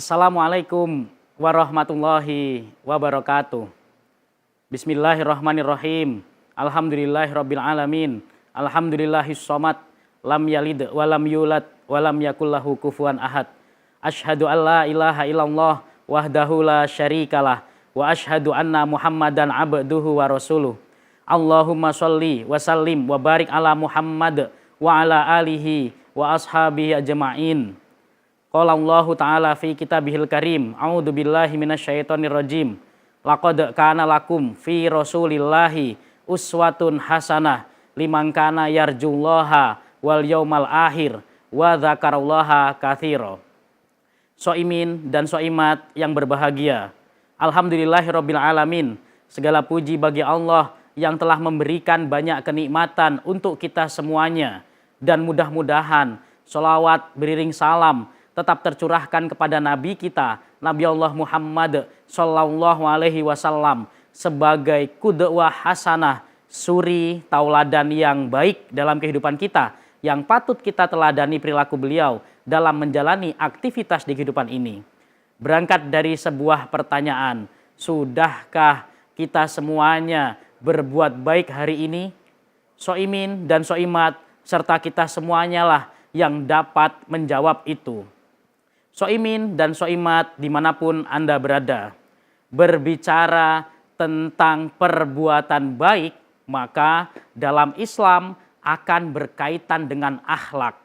Assalamualaikum warahmatullahi wabarakatuh. Bismillahirrahmanirrahim. Alhamdulillahirabbil alamin. Alhamdulillahis shomad, lam yalid walam yulad walam yakul lahu kufuwan ahad. Asyhadu an la ilaha illallah wahdahu la syarikalah wa asyhadu anna Muhammadan abduhu wa rasuluh. Allahumma sholli wa sallim wa barik ala Muhammad wa ala alihi wa ashabihi ajma'in. Qala Allahu ta'ala fi kitabihil karim, a'udzu billahi minasyaitonir rajim. Laqad kana lakum fi rasulillahi uswatun hasanah liman kana yarjullaha wal yaumal akhir wa dzakarallaha katsira. Soimin dan soimat yang berbahagia, alhamdulillahirabbil alamin. Segala puji bagi Allah yang telah memberikan banyak kenikmatan untuk kita semuanya, dan mudah-mudahan sholawat beriring salam tetap tercurahkan kepada Nabi kita, Nabi Allah Muhammad Sallallahu Alaihi Wasallam, sebagai qudwah hasanah, suri tauladan yang baik dalam kehidupan kita, yang patut kita teladani perilaku beliau dalam menjalani aktivitas di kehidupan ini. Berangkat dari sebuah pertanyaan, sudahkah kita semuanya berbuat baik hari ini? Soimin dan soimat serta kita semuanya lah yang dapat menjawab itu. Soimin dan soimat dimanapun Anda berada, berbicara tentang perbuatan baik, maka dalam Islam akan berkaitan dengan akhlak.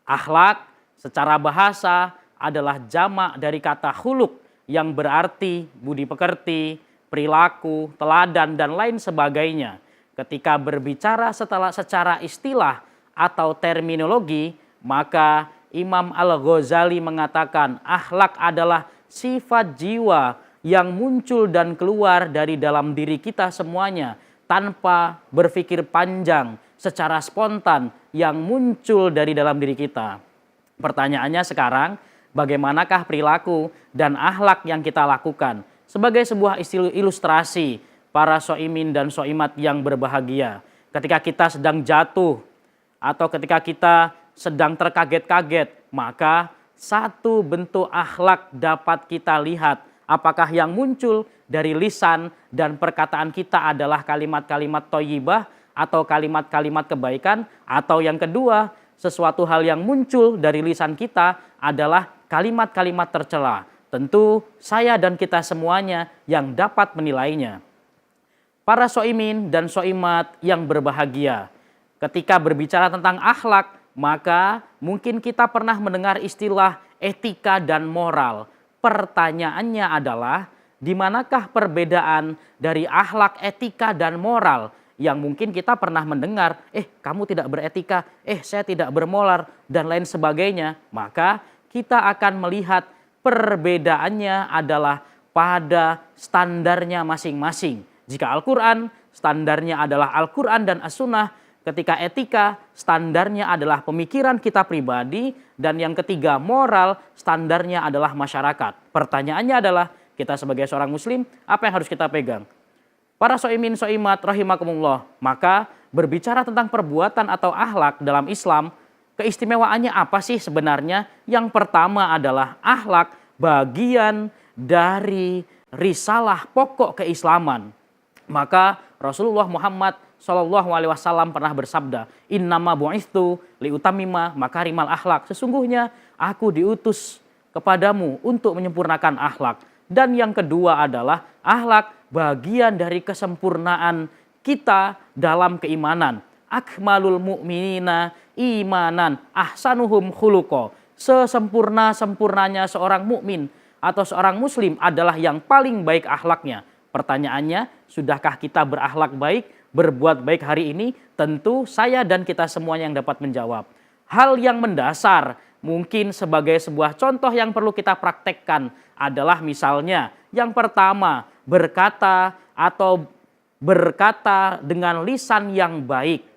Akhlak secara bahasa adalah jamak dari kata khuluq yang berarti budi pekerti, perilaku, teladan, dan lain sebagainya. Ketika berbicara secara istilah atau terminologi, maka Imam Al-Ghazali mengatakan akhlak adalah sifat jiwa yang muncul dan keluar dari dalam diri kita semuanya tanpa berpikir panjang, secara spontan yang muncul dari dalam diri kita. Pertanyaannya sekarang, bagaimanakah perilaku dan akhlak yang kita lakukan? Sebagai sebuah ilustrasi para soimin dan soimat yang berbahagia, ketika kita sedang jatuh atau ketika kita sedang terkaget-kaget, maka satu bentuk akhlak dapat kita lihat. Apakah yang muncul dari lisan dan perkataan kita adalah kalimat-kalimat thayyibah atau kalimat-kalimat kebaikan, atau yang kedua, sesuatu hal yang muncul dari lisan kita adalah kalimat-kalimat tercela. Tentu saya dan kita semuanya yang dapat menilainya. Para soimin dan soimat yang berbahagia, ketika berbicara tentang akhlak, maka mungkin kita pernah mendengar istilah etika dan moral. Pertanyaannya adalah, di manakah perbedaan dari akhlak, etika, dan moral yang mungkin kita pernah mendengar, kamu tidak beretika, saya tidak bermoral, dan lain sebagainya. Maka kita akan melihat perbedaannya adalah pada standarnya masing-masing. Jika Al-Quran, standarnya adalah Al-Quran dan As-Sunnah. Ketika etika, standarnya adalah pemikiran kita pribadi. Dan yang ketiga, moral, standarnya adalah masyarakat. Pertanyaannya adalah, kita sebagai seorang muslim, apa yang harus kita pegang? Para soimin soimat rahimakumullah, maka berbicara tentang perbuatan atau akhlak dalam Islam, keistimewaannya apa sih sebenarnya? Yang pertama adalah akhlak bagian dari risalah pokok keislaman. Maka Rasulullah Muhammad Shallallahu Alaihi Wasallam pernah bersabda, innama bu'itsu liutamima makarimal akhlak. Sesungguhnya aku diutus kepadamu untuk menyempurnakan akhlak. Dan yang kedua adalah akhlak bagian dari kesempurnaan kita dalam keimanan. Akmalul mu'minina imanan ahsanuhum khuluqa. Sesempurna-sempurnanya seorang mukmin atau seorang muslim adalah yang paling baik akhlaknya. Pertanyaannya, sudahkah kita berakhlak baik, berbuat baik hari ini? Tentu saya dan kita semuanya yang dapat menjawab. Hal yang mendasar, mungkin sebagai sebuah contoh yang perlu kita praktekkan adalah misalnya yang pertama, berkata dengan lisan yang baik.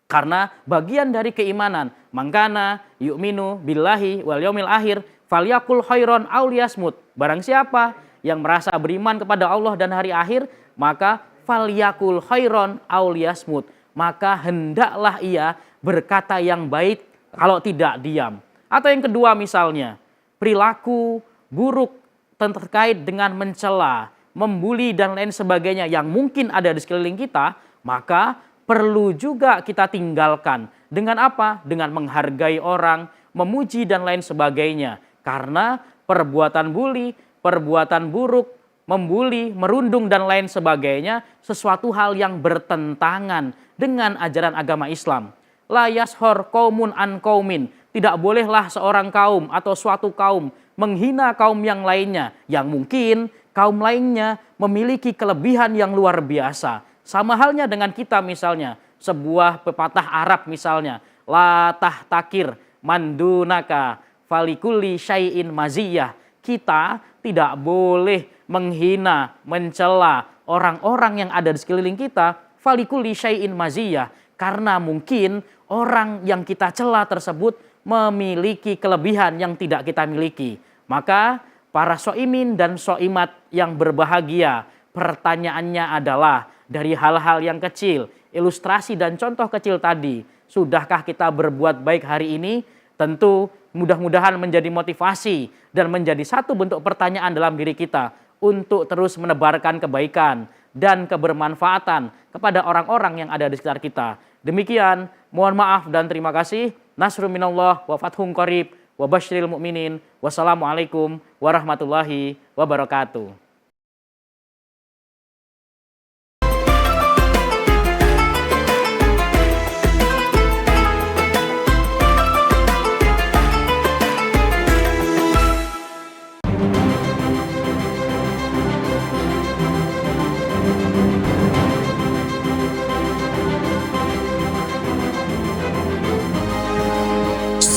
Karena bagian dari keimanan, mangkana yu'minu billahi wal yaumil akhir falyakul khairon aw liyasmut. Barang siapa yang merasa beriman kepada Allah dan hari akhir, maka falyakul khairon aw liyasmut, maka hendaklah ia berkata yang baik, kalau tidak diam. Atau yang kedua misalnya, perilaku buruk terkait dengan mencela, membuli dan lain sebagainya yang mungkin ada di sekeliling kita, maka perlu juga kita tinggalkan. Dengan apa? Dengan menghargai orang, memuji dan lain sebagainya. Karena perbuatan bully, perbuatan buruk, membuli, merundung dan lain sebagainya sesuatu hal yang bertentangan dengan ajaran agama Islam. La yashor qaumun an qaumin. Tidak bolehlah seorang kaum atau suatu kaum menghina kaum yang lainnya yang mungkin kaum lainnya memiliki kelebihan yang luar biasa. Sama halnya dengan kita misalnya, sebuah pepatah Arab misalnya, la tahtakir mandunaka falikulli syai'in maziyah. Kita tidak boleh menghina, mencela orang-orang yang ada di sekeliling kita, falikulli syai'in maziyah, karena mungkin orang yang kita cela tersebut memiliki kelebihan yang tidak kita miliki. Maka para soimin dan soimat yang berbahagia, pertanyaannya adalah dari hal-hal yang kecil, ilustrasi dan contoh kecil tadi, sudahkah kita berbuat baik hari ini? Tentu mudah-mudahan menjadi motivasi dan menjadi satu bentuk pertanyaan dalam diri kita untuk terus menebarkan kebaikan dan kebermanfaatan kepada orang-orang yang ada di sekitar kita. Demikian, mohon maaf dan terima kasih. Nasrun minallah wa fathun qarib wa basyiril mu'minin. Wassalamualaikum warahmatullahi wabarakatuh.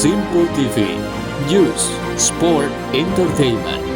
Simple TV, News, Sport, Entertainment.